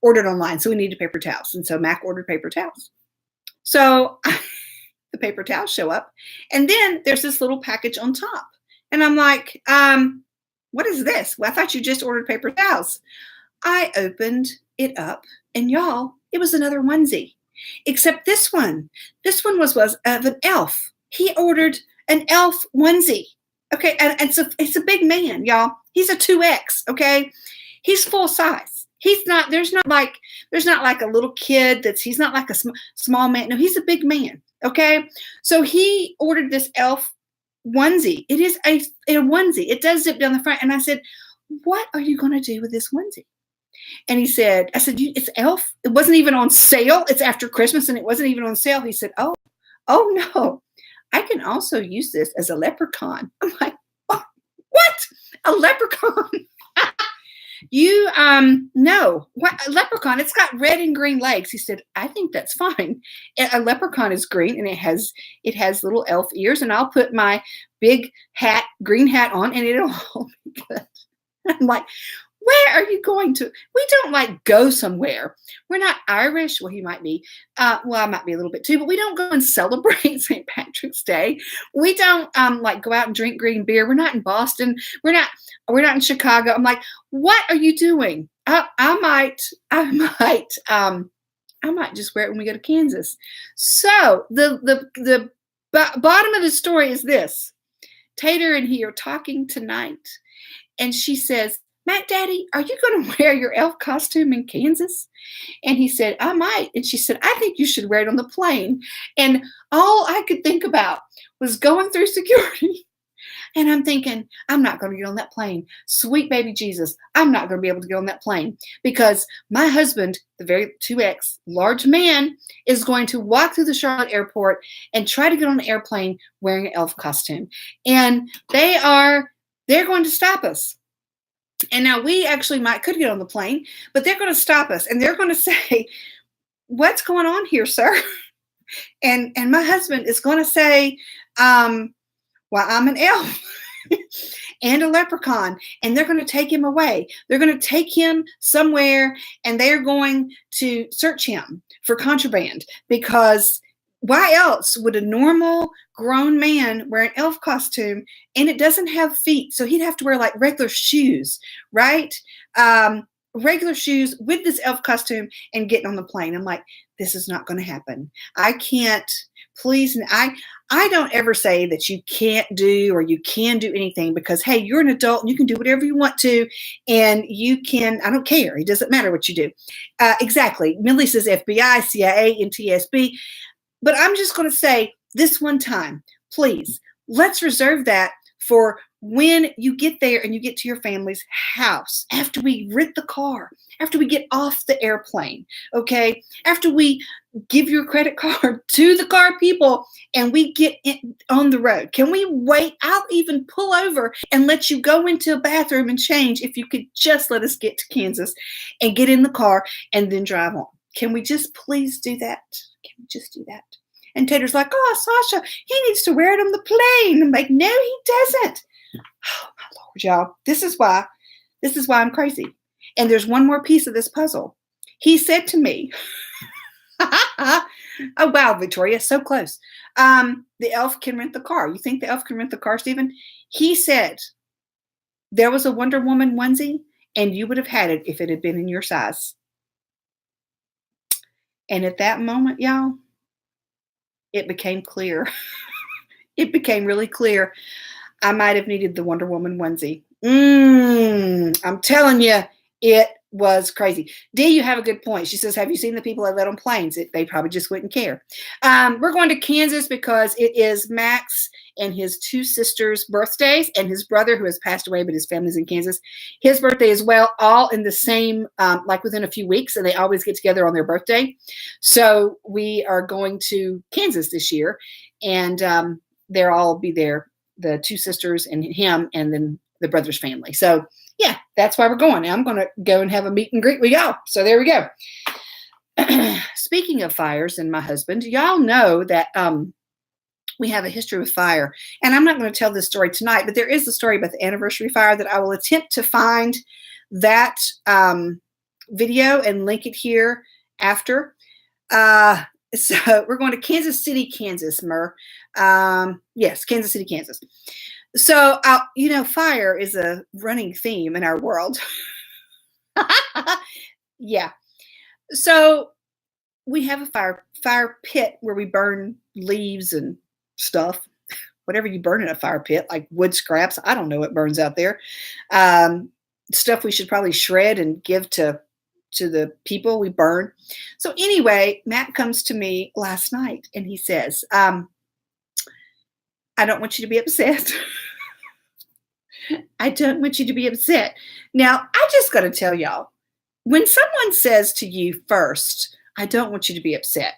ordered online. So we needed paper towels, and so Mac ordered paper towels. So the paper towels show up, and then there's this little package on top, and I'm like, what is this? Well, I thought you just ordered paper towels. I opened it up, and y'all, it was another onesie. Except this one was of an elf. He ordered an elf onesie. Okay. And so it's a big man, y'all. He's a 2X. Okay. He's full size. There's not like a little kid he's not like a small man. No, he's a big man. Okay. So he ordered this elf onesie. It is a onesie. It does zip down the front. And I said, what are you going to do with this onesie? And I said, it's elf. It wasn't even on sale. It's after Christmas and it wasn't even on sale. He said, oh no, I can also use this as a leprechaun. I'm like, what? A leprechaun? You, no, what? A leprechaun? It's got red and green legs. He said, I think that's fine. A leprechaun is green, and it has little elf ears, and I'll put my big green hat on, and it'll all be good. I'm like, where are you going to? We don't go somewhere. We're not Irish. Well, he might be. Well, I might be a little bit too, but we don't go and celebrate St. Patrick's Day. We don't go out and drink green beer. We're not in Boston. We're not in Chicago. I'm like, what are you doing? I might just wear it when we go to Kansas. So the bottom of the story is this. Tater and he are talking tonight, and she says, Matt, Daddy, are you going to wear your elf costume in Kansas? And he said, I might. And she said, I think you should wear it on the plane. And all I could think about was going through security. And I'm thinking, I'm not going to get on that plane. Sweet baby Jesus, I'm not going to be able to get on that plane because my husband, the very 2X large man, is going to walk through the Charlotte airport and try to get on an airplane wearing an elf costume. And they're going to stop us. And now we actually could get on the plane, but they're going to stop us and they're going to say, what's going on here, sir? And my husband is going to say, well, I'm an elf and a leprechaun, and they're going to take him away. They're going to take him somewhere, and they're going to search him for contraband, because why else would a normal grown man wear an elf costume, and it doesn't have feet? So he'd have to wear regular shoes, right? Regular shoes with this elf costume and getting on the plane. I'm like, this is not going to happen. I can't, please. I don't ever say that you can't do or you can do anything, because, hey, you're an adult and you can do whatever you want to, and you can, I don't care. It doesn't matter what you do. Exactly. Millie says FBI, CIA, NTSB. But I'm just going to say this one time, please, let's reserve that for when you get there and you get to your family's house, after we rent the car, after we get off the airplane, okay? After we give your credit card to the car people and we get on the road. Can we wait? I'll even pull over and let you go into a bathroom and change if you could just let us get to Kansas and get in the car and then drive on. Can we just please do that? Can we just do that? And Tater's like, oh, Sasha, he needs to wear it on the plane. I'm like, no, he doesn't. Oh, my Lord, y'all. This is why This is why I'm crazy. And there's one more piece of this puzzle. He said to me, oh, wow, Victoria, so close. The elf can rent the car. You think the elf can rent the car, Stephen? He said there was a Wonder Woman onesie, and you would have had it if it had been in your size. And at that moment, y'all, it became clear. It became really clear. I might have needed the Wonder Woman onesie. I'm telling you, it was crazy. Dee, you have a good point. She says, have you seen the people I let on planes? They probably just wouldn't care. We're going to Kansas because it is Max and his two sisters' birthdays, and his brother, who has passed away, but his family's in Kansas, his birthday as well, all in the same, like within a few weeks, and they always get together on their birthday. So we are going to Kansas this year, and they'll all be there, the two sisters and him, and then the brother's family. So yeah, that's why we're going. Now I'm going to go and have a meet and greet with y'all. So there we go. Speaking of fires and my husband, y'all know that we have a history with fire. And I'm not going to tell this story tonight, but there is a story about the anniversary fire that I will attempt to find that video and link it here after. So we're going to Kansas City, Kansas, Mur. Yes, Kansas City, Kansas. So, fire is a running theme in our world. Yeah. So we have a fire pit where we burn leaves and stuff, whatever you burn in a fire pit, like wood scraps. I don't know what burns out there. Stuff we should probably shred and give to the people we burn. So anyway, Matt comes to me last night and he says, I don't want you to be upset. I don't want you to be upset. Now, I just got to tell y'all, when someone says to you first, I don't want you to be upset,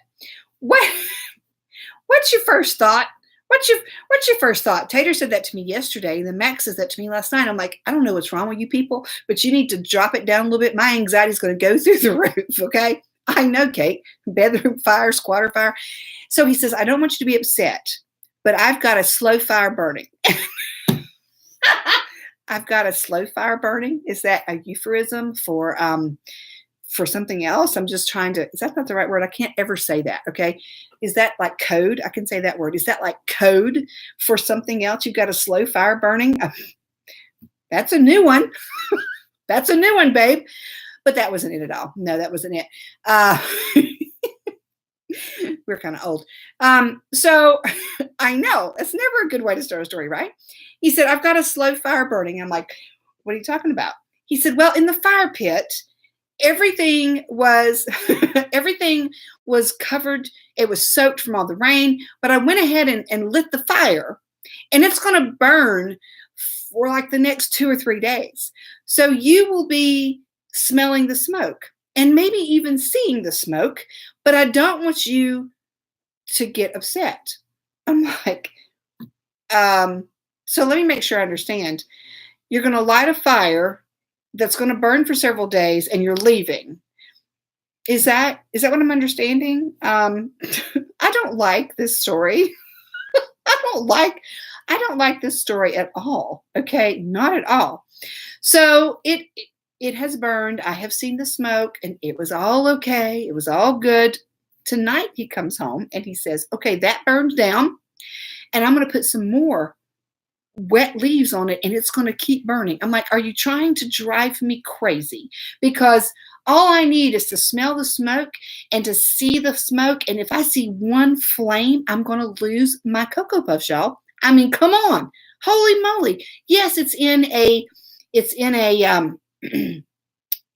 what's your first thought? What's your first thought? Tater said that to me yesterday, and then Max says that to me last night. I'm like, I don't know what's wrong with you people, but you need to drop it down a little bit. My anxiety is going to go through the roof, okay? I know, Kate. Bedroom fire, squatter fire. So he says, I don't want you to be upset, but I've got a slow fire burning. I've got a slow fire burning. Is that a euphemism for something else? I'm just trying to, is that not the right word? I can't ever say that. Okay. Is that like code? I can say that word. Is that like code for something else? You've got a slow fire burning. That's a new one. That's a new one, babe. But that wasn't it at all. No, that wasn't it. We're kind of old. So I know it's never a good way to start a story, right? He said, I've got a slow fire burning. I'm like, what are you talking about? He said, well, in the fire pit, everything was covered. It was soaked from all the rain, but I went ahead and lit the fire, and it's going to burn for like the next 2 or 3 days. So you will be smelling the smoke and maybe even seeing the smoke, but I don't want you to get upset. I'm like, so let me make sure I understand. You're going to light a fire that's going to burn for several days and you're leaving. Is that what I'm understanding? I don't like this story. I don't like this story at all. Okay. Not at all. So it has burned. I have seen the smoke and it was all okay. It was all good. Tonight he comes home and he says, okay, that burned down and I'm going to put some more wet leaves on it and it's going to keep burning. I'm like, are you trying to drive me crazy? Because all I need is to smell the smoke and to see the smoke. And if I see one flame, I'm going to lose my Cocoa Puffs, y'all. I mean, come on. Holy moly. Yes, it's in a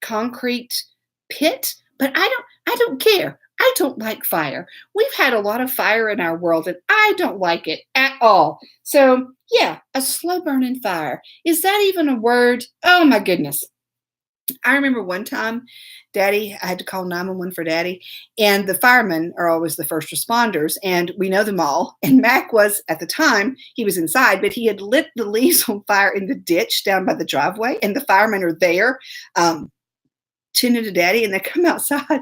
concrete pit, but I don't care. I don't like fire. We've had a lot of fire in our world and I don't like it at all. So yeah, a slow burning fire. Is that even a word? Oh my goodness. I remember one time, I had to call 911 for Daddy, and the firemen are always the first responders, and we know them all. And Mac was, at the time, he was inside, but he had lit the leaves on fire in the ditch down by the driveway, and the firemen are there, tending to Daddy, and they come outside,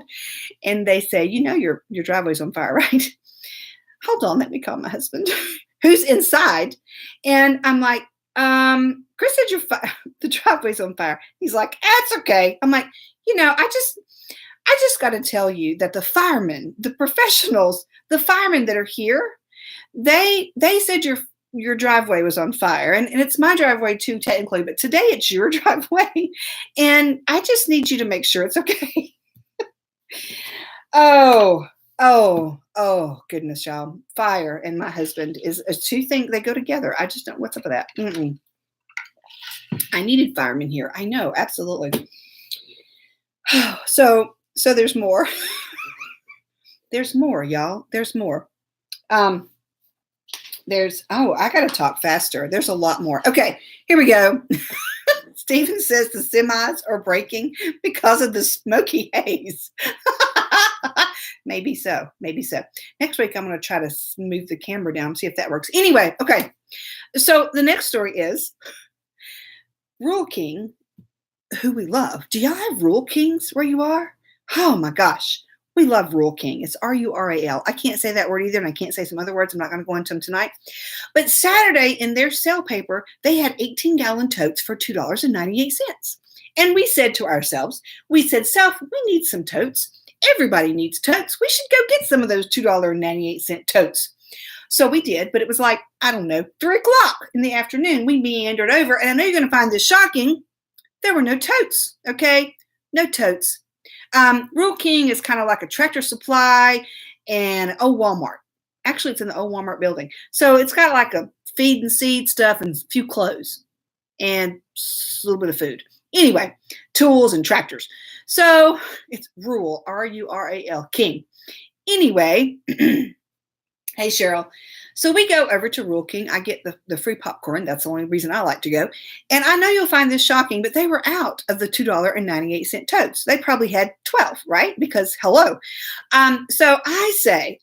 and they say, you know your driveway's on fire, right? Hold on, let me call my husband, who's inside. And I'm like, Chris said the driveway's on fire. He's like, that's okay. I'm like, I just got to tell you that the firemen, the professionals, the firemen that are here, they said your driveway was on fire, and it's my driveway too, technically, but today it's your driveway, and I just need you to make sure it's okay. Oh, goodness, y'all. Fire and my husband is two things, they go together. I just don't, what's up with that? I needed firemen here. I know, absolutely. So there's more. There's more, y'all. There's more. I got to talk faster. There's a lot more. Okay, here we go. Stephen says the semis are breaking because of the smoky haze. Maybe so. Next week, I'm going to try to move the camera down, see if that works. Anyway, okay. So the next story is Rural King, who we love. Do y'all have Rural Kings where you are? Oh my gosh. We love Rural King. It's Rural. I can't say that word either, and I can't say some other words. I'm not going to go into them tonight. But Saturday, in their sale paper, they had 18-gallon totes for $2.98. And we said to ourselves, Self, we need some totes. Everybody needs totes. We should go get some of those $2.98 totes. So we did, but it was like, I don't know, 3 o'clock in the afternoon. We meandered over, and I know you're going to find this shocking. There were no totes, okay? No totes. Rural King is kind of like a Tractor Supply and Walmart. Actually, it's in the old Walmart building. So it's got like a feed and seed stuff and a few clothes and a little bit of food. Anyway, tools and tractors. So it's Rural, Rural, King. Anyway, hey, Cheryl. So we go over to Rural King. I get the free popcorn. That's the only reason I like to go. And I know you'll find this shocking, but they were out of the $2.98 totes. They probably had 12, right? Because hello. So I say,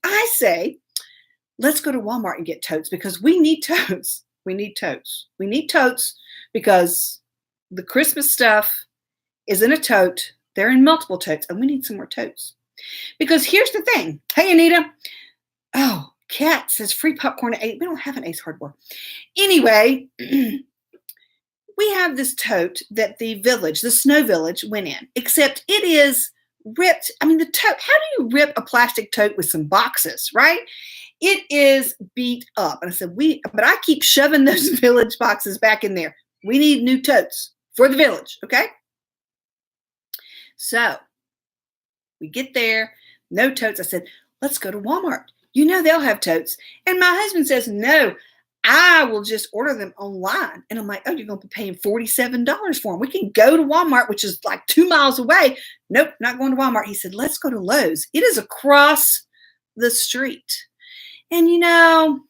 let's go to Walmart and get totes because we need totes. We need totes. We need totes because the Christmas stuff is in a tote. They're in multiple totes, and we need some more totes. Because here's the thing. Hey, Anita. Oh, Kat says free popcorn at 8. We don't have an Ace Hardware. Anyway, we have this tote that the Snow Village went in, except it is ripped. I mean, the tote, how do you rip a plastic tote with some boxes, right? It is beat up. And I said, but I keep shoving those Village boxes back in there. We need new totes for the Village, okay? So we get there, no totes. I said, let's go to Walmart. You know they'll have totes. And my husband says, no, I will just order them online. And I'm like, oh, you're going to be paying $47 for them. We can go to Walmart, which is like 2 miles away. Nope, not going to Walmart. He said, let's go to Lowe's. It is across the street. And I'm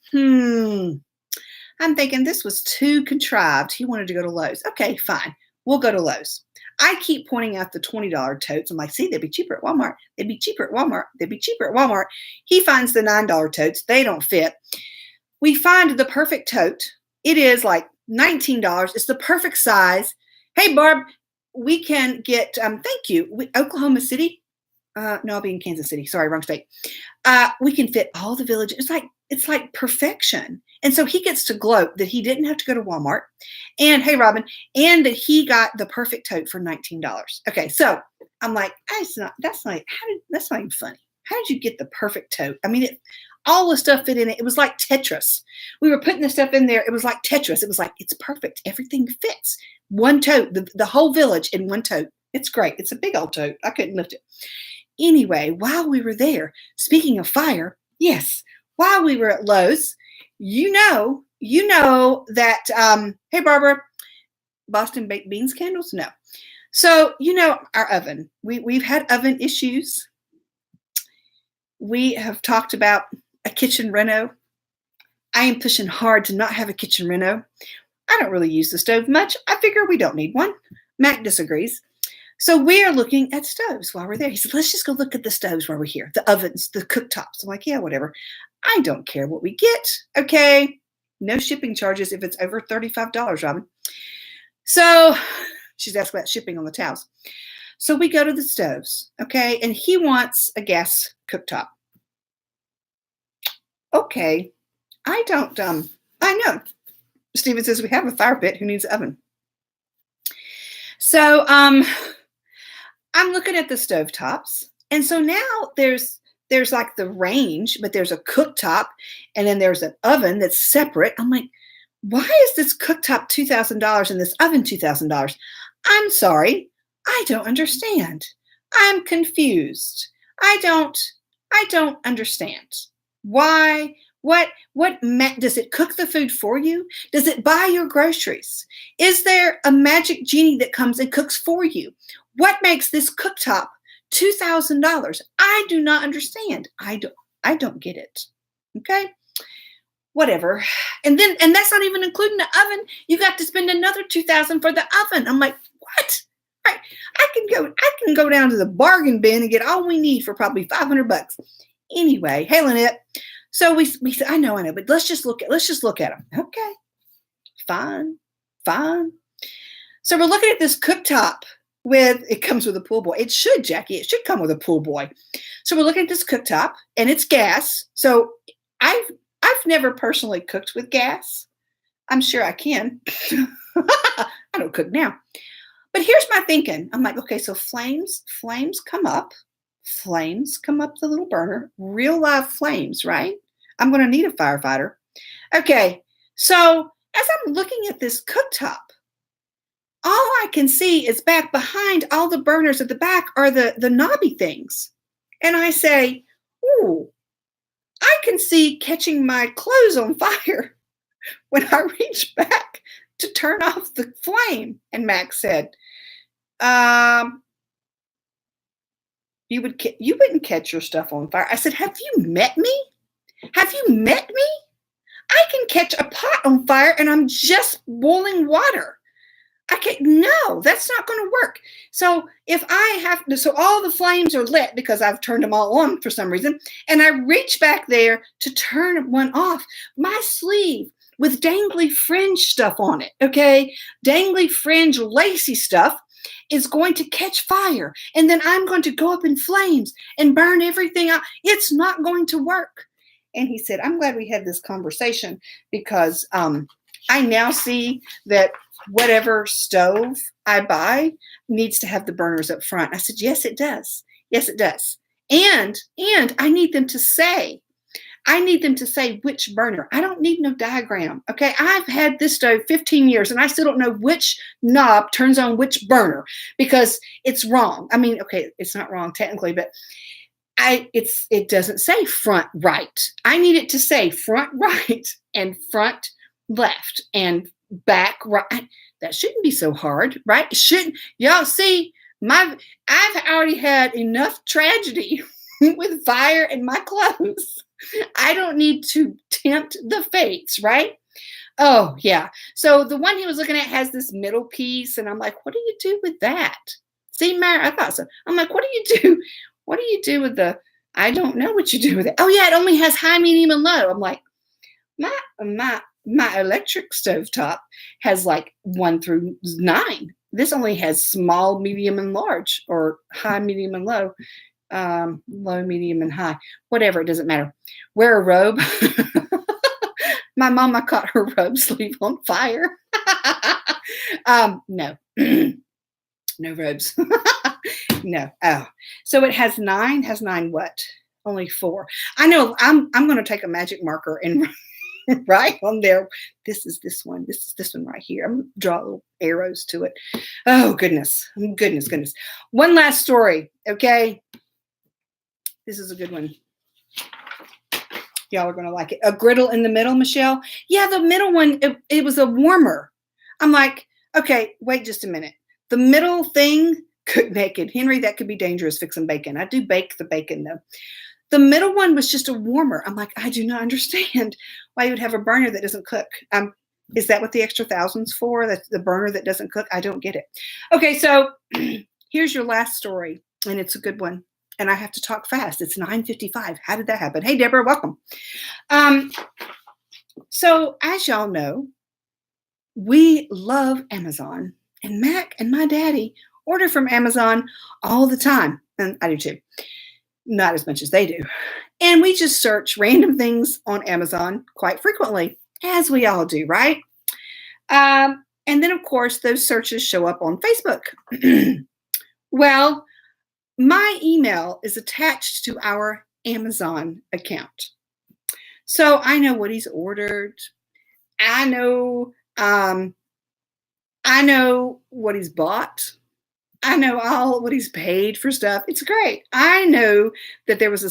thinking this was too contrived. He wanted to go to Lowe's. Okay, fine. We'll go to Lowe's. I keep pointing out the $20 totes. I'm like, see, they'd be cheaper at Walmart. They'd be cheaper at Walmart. They'd be cheaper at Walmart. He finds the $9 totes. They don't fit. We find the perfect tote. It is like $19. It's the perfect size. Hey, Barb, we can get, thank you, Oklahoma City. No, I'll be in Kansas City. Sorry, wrong state. We can fit all the Village. It's like perfection. And so he gets to gloat that he didn't have to go to Walmart. And hey, Robin, and that he got the perfect tote for $19. Okay, so I'm like, that's not even funny. How did you get the perfect tote? I mean, all the stuff fit in it. It was like Tetris. We were putting the stuff in there. It was like Tetris. It was like, it's perfect. Everything fits. One tote, the whole Village in one tote. It's great. It's a big old tote. I couldn't lift it. Anyway, while we were there, speaking of fire, yes, while we were at Lowe's, you know that, hey, Barbara, Boston baked beans candles? No. So, our oven, we've had oven issues. We have talked about a kitchen reno. I am pushing hard to not have a kitchen reno. I don't really use the stove much. I figure we don't need one. Mac disagrees. So we are looking at stoves while we're there. He said, let's just go look at the stoves while we're here. The ovens, the cooktops. I'm like, yeah, whatever. I don't care what we get. Okay. No shipping charges if it's over $35, Robin. So she's asked about shipping on the towels. So we go to the stoves. Okay. And he wants a gas cooktop. Okay. I know. Stephen says we have a fire pit. Who needs an oven? So I'm looking at the stovetops. And so now there's like the range, but there's a cooktop and then there's an oven that's separate. I'm like, why is this cooktop $2,000 and this oven $2,000? I'm sorry. I don't understand. I'm confused. I don't understand. Why? Does it cook the food for you? Does it buy your groceries? Is there a magic genie that comes and cooks for you? What makes this cooktop $2,000? I do not understand. I don't get it. Okay? Whatever. And that's not even including the oven. You got to spend another $2,000 for the oven. I'm like, what? I can go down to the bargain bin and get all we need for probably $500. Anyway, hey Lynette. So we said, I know, but let's just look at them. Okay. Fine. So we're looking at this cooktop it comes with a pool boy. It should, Jackie. It should come with a pool boy. So we're looking at this cooktop and it's gas. So I've never personally cooked with gas. I'm sure I can. I don't cook now. But here's my thinking. I'm like, okay, so flames come up. Flames come up the little burner. Real live flames, right? I'm going to need a firefighter. Okay, so as I'm looking at this cooktop, all I can see is back behind all the burners at the back are the knobby things. And I say, ooh, I can see catching my clothes on fire when I reach back to turn off the flame. And Max said, you wouldn't catch your stuff on fire. I said, have you met me? Have you met me? I can catch a pot on fire and I'm just boiling water. No, that's not going to work. So so all the flames are lit because I've turned them all on for some reason. And I reach back there to turn one off. My sleeve with dangly fringe stuff on it, okay? Dangly fringe lacy stuff is going to catch fire. And then I'm going to go up in flames and burn everything out. It's not going to work. And he said, I'm glad we had this conversation because I now see that whatever stove I buy needs to have the burners up front. I said, yes, it does. Yes, it does. And I need them to say which burner. I don't need no diagram. Okay. I've had this stove 15 years and I still don't know which knob turns on which burner because it's wrong. I mean, okay, it's not wrong technically, but it doesn't say front right. I need it to say front right and front left and back right. That shouldn't be so hard, right? It shouldn't. Y'all see, I've already had enough tragedy with fire in my clothes. I don't need to tempt the fates, right? Oh, yeah. So the one he was looking at has this middle piece, and I'm like, what do you do with that? See, Mary, I thought so. I'm like, what do you do? What do you do with I don't know what you do with it. Oh, yeah, it only has high, medium, and low. I'm like, my electric stovetop has like 1 through 9. This only has small, medium, and large, or high, medium, and low. Low, medium, and high. Whatever, it doesn't matter. Wear a robe. My mama caught her robe sleeve on fire. No. No robes. No. Oh. So it has 9. Has 9 what? Only 4. I know. I'm going to take a magic marker and right on there. This is this one. This is this one right here. I'm going to draw little arrows to it. Oh, goodness. Goodness. One last story. Okay. This is a good one. Y'all are going to like it. A griddle in the middle, Michelle. Yeah, the middle one, it was a warmer. I'm like, okay, wait just a minute. The middle thing, cook naked. Henry, that could be dangerous fixing bacon. I do bake the bacon though. The middle one was just a warmer. I'm like, I do not understand why you would have a burner that doesn't cook. Is that what the extra $1,000s for? That's the burner that doesn't cook? I don't get it. Okay, so here's your last story, and it's a good one. And I have to talk fast. It's 9:55. How did that happen? Hey, Deborah, welcome. So as y'all know, we love Amazon. And Mac and my daddy order from Amazon all the time. And I do too. Not as much as they do. And we just search random things on Amazon quite frequently, as we all do, right? And then, of course, those searches show up on Facebook. Well, my email is attached to our Amazon account. So I know what he's ordered. I know what he's bought. I know all what he's paid for stuff. It's great. I know that there was a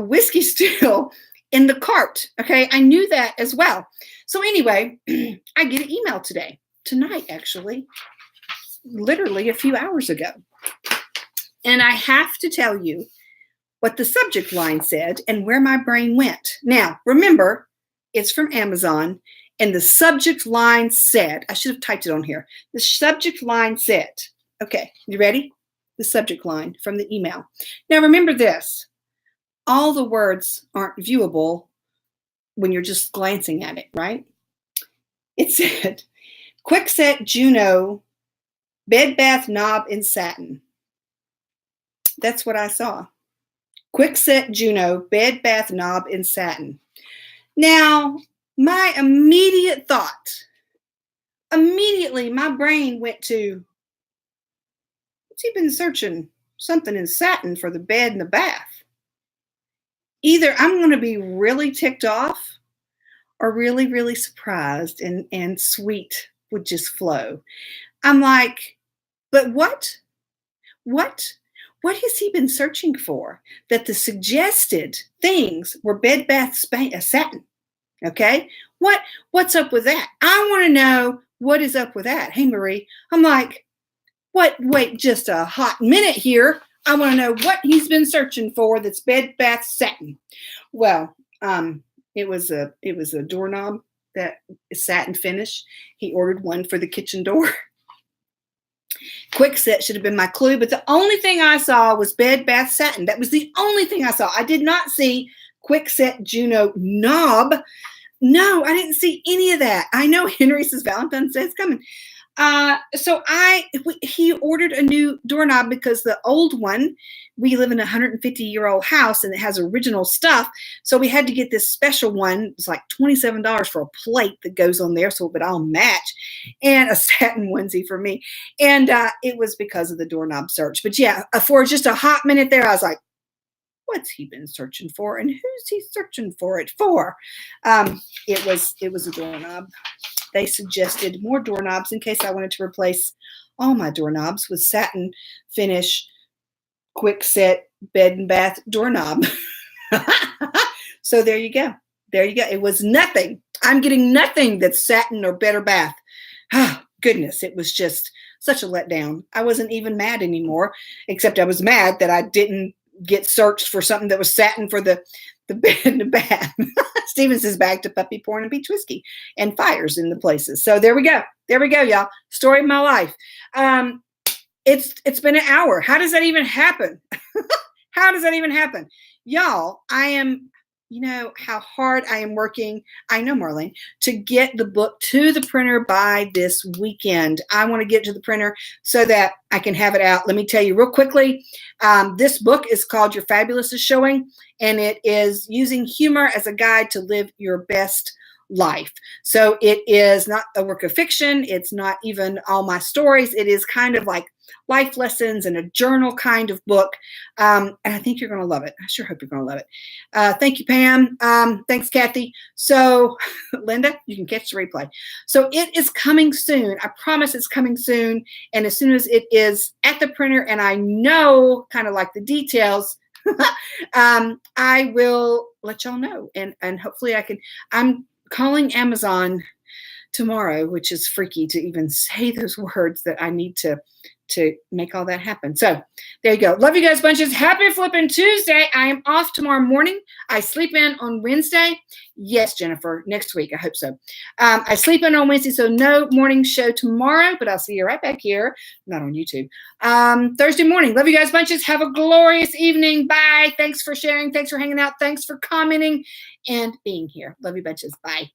whiskey still in the cart. Okay. I knew that as well. So anyway, I get an email tonight, actually, literally a few hours ago. And I have to tell you what the subject line said and where my brain went. Now, remember, it's from Amazon, and the subject line said, I should have typed it on here. The subject line said, okay, you ready? The subject line from the email. Now, remember this, all the words aren't viewable when you're just glancing at it, right? It said, Kwikset Juno Bed Bath Knob in Satin. That's what I saw. Kwikset Juno Bed Bath Knob in Satin. Now, my immediately my brain went to, what's he been searching? Something in satin for the bed and the bath. Either I'm going to be really ticked off or really, really surprised, and sweet would just flow. I'm like, but what? What has he been searching for? That the suggested things were bed, bath, satin. Okay? What's up with that? I want to know what is up with that. Hey, Marie. I'm like, what? Wait just a hot minute here. I want to know what he's been searching for that's bed, bath, satin. Well, it was a doorknob that is satin finish. He ordered one for the kitchen door. Kwikset should have been my clue, but the only thing I saw was bed, bath, satin. That was the only thing I saw. I did not see Kwikset Juno knob. No, I didn't see any of that. I know Henry says Valentine's Day is coming. So he ordered a new doorknob because the old one, we live in a 150-year-old house and it has original stuff. So we had to get this special one. It's like $27 for a plate that goes on there so it would all match, and a satin onesie for me. And it was because of the doorknob search. But yeah, for just a hot minute there, I was like, what's he been searching for, and who's he searching for it for? It was a doorknob. They suggested more doorknobs in case I wanted to replace all my doorknobs with satin finish Kwikset bed and bath doorknob. So there you go. There you go. It was nothing. I'm getting nothing that's satin or bed or bath. Oh, goodness. It was just such a letdown. I wasn't even mad anymore, except I was mad that I didn't get searched for something that was satin for the bed and the bath. Steven says back to puppy porn and beach whiskey and fires in the places. So there we go. There we go, y'all. Story of my life. It's been an hour. How does that even happen? How does that even happen? Y'all, I am, how hard I am working. I know, Marlene, to get the book to the printer by this weekend. I want to get to the printer so that I can have it out. Let me tell you real quickly. This book is called Your Fabulous is Showing, and it is using humor as a guide to live your best life. So it is not a work of fiction. It's not even all my stories. It is kind of like life lessons and a journal kind of book. And I think you're going to love it. I sure hope you're going to love it. Thank you, Pam. Thanks, Kathy. So Linda, you can catch the replay. So it is coming soon. I promise it's coming soon. And as soon as it is at the printer and I know kind of like the details, I will let y'all know. And hopefully I'm calling Amazon tomorrow, which is freaky to even say those words that I need to make all that happen. So there you go. Love you guys bunches. Happy flipping Tuesday. I am off tomorrow morning. I sleep in on Wednesday. Yes, Jennifer, next week. I hope so. I sleep in on Wednesday, so no morning show tomorrow, but I'll see you right back here. Not on YouTube. Thursday morning. Love you guys bunches. Have a glorious evening. Bye. Thanks for sharing. Thanks for hanging out. Thanks for commenting and being here. Love you bunches. Bye.